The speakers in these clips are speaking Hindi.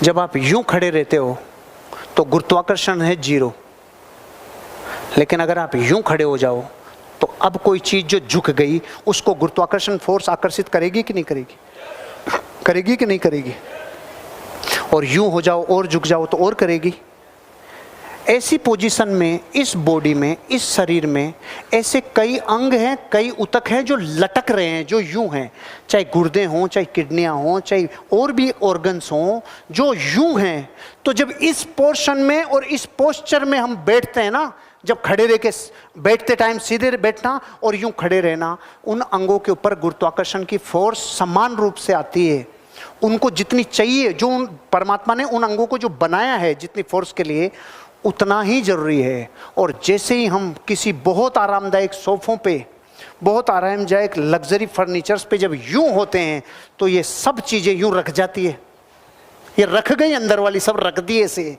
जब आप यूं खड़े रहते हो तो गुरुत्वाकर्षण है 0, लेकिन अगर आप यूं खड़े हो जाओ तो अब कोई चीज जो झुक गई उसको गुरुत्वाकर्षण फोर्स आकर्षित करेगी कि नहीं करेगी? करेगी कि नहीं करेगी? और यूं हो जाओ और झुक जाओ तो और करेगी। ऐसी पोजीशन में, इस बॉडी में, इस शरीर में ऐसे कई अंग हैं, कई ऊतक हैं जो लटक रहे हैं, जो यूं हैं, चाहे गुर्दे हों, चाहे किडनियां हों, चाहे और भी ऑर्गन्स हों, जो यूं हैं। तो जब इस पोर्शन में और इस पोस्चर में हम बैठते हैं ना, जब खड़े रह के बैठते टाइम सीधे बैठना और यूं खड़े रहना, उन अंगों के ऊपर गुरुत्वाकर्षण की फोर्स समान रूप से आती है। उनको जितनी चाहिए, जो परमात्मा ने उन अंगों को जो बनाया है जितनी फोर्स के लिए, उतना ही जरूरी है। और जैसे ही हम किसी बहुत आरामदायक सोफों पे, बहुत आरामदायक लग्जरी फर्नीचर्स पे जब यूं होते हैं तो ये सब चीजें यूं रख जाती है। ये रख गई, अंदर वाली सब रख दिए से।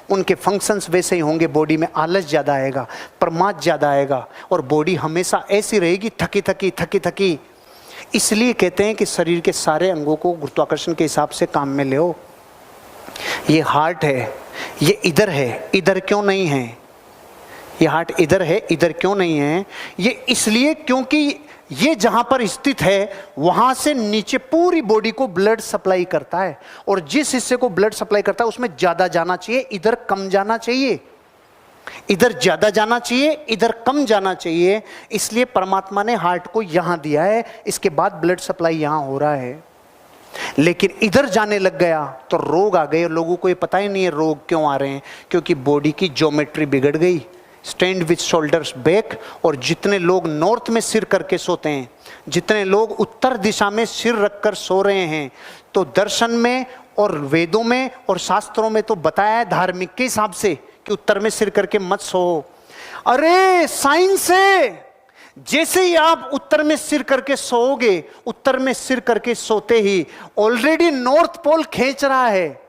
उनके फंक्शंस वैसे ही होंगे। बॉडी में आलस ज़्यादा आएगा, प्रमाद ज़्यादा आएगा और बॉडी हमेशा ऐसी रहेगी, थकी थकी थकी थकी। इसलिए कहते हैं कि शरीर के सारे अंगों को गुरुत्वाकर्षण के हिसाब से काम में ले। ये हार्ट है, ये इधर है, इधर क्यों नहीं है? ये हार्ट इधर है, इधर क्यों नहीं है? ये इसलिए क्योंकि ये जहां पर स्थित है वहां से नीचे पूरी बॉडी को ब्लड सप्लाई करता है, और जिस हिस्से को ब्लड सप्लाई करता है उसमें ज्यादा जाना चाहिए, इधर कम जाना चाहिए। इधर ज्यादा जाना चाहिए, इधर कम जाना चाहिए। इसलिए परमात्मा ने हार्ट को यहां दिया है, इसके बाद ब्लड सप्लाई यहां हो रहा है। लेकिन इधर जाने लग गया तो रोग आ गए। लोगों को ये पता ही नहीं है रोग क्यों आ रहे हैं, क्योंकि बॉडी की ज्योमेट्री बिगड़ गई। Stand with shoulders back. और जितने लोग नॉर्थ में सिर करके सोते हैं, जितने लोग उत्तर दिशा में सिर रखकर सो रहे हैं, तो दर्शन में और वेदों में और शास्त्रों में तो बताया है धार्मिक के हिसाब से कि उत्तर में सिर करके मत सो। अरे साइंस है, जैसे ही आप उत्तर में सिर करके सोओगे, उत्तर में सिर करके सोते ही ऑलरेडी नॉर्थ पोल खींच रहा है।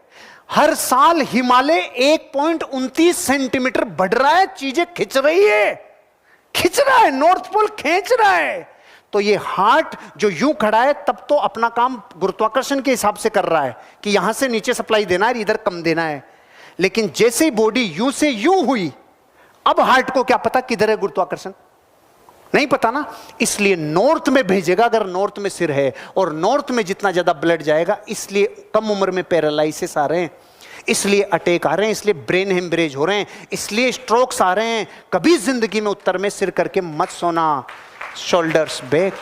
हर साल हिमालय 1.29 सेंटीमीटर बढ़ रहा है, चीजें खिंच रही है, खिंच रहा है, नॉर्थ पोल खींच रहा है। तो ये हार्ट जो यूं खड़ा है तब तो अपना काम गुरुत्वाकर्षण के हिसाब से कर रहा है कि यहां से नीचे सप्लाई देना है, इधर कम देना है। लेकिन जैसे ही बॉडी यूं से यूं हुई, अब हार्ट को क्या पता किधर है गुरुत्वाकर्षण? नहीं पता ना। इसलिए नॉर्थ में भेजेगा, अगर नॉर्थ में सिर है, और नॉर्थ में जितना ज्यादा ब्लड जाएगा, इसलिए कम उम्र में पैरालाइसिस आ रहे हैं, इसलिए अटैक आ रहे हैं, इसलिए ब्रेन हेमरेज हो रहे हैं, इसलिए स्ट्रोक्स आ रहे हैं। कभी जिंदगी में उत्तर में सिर करके मत सोना। Shoulders back.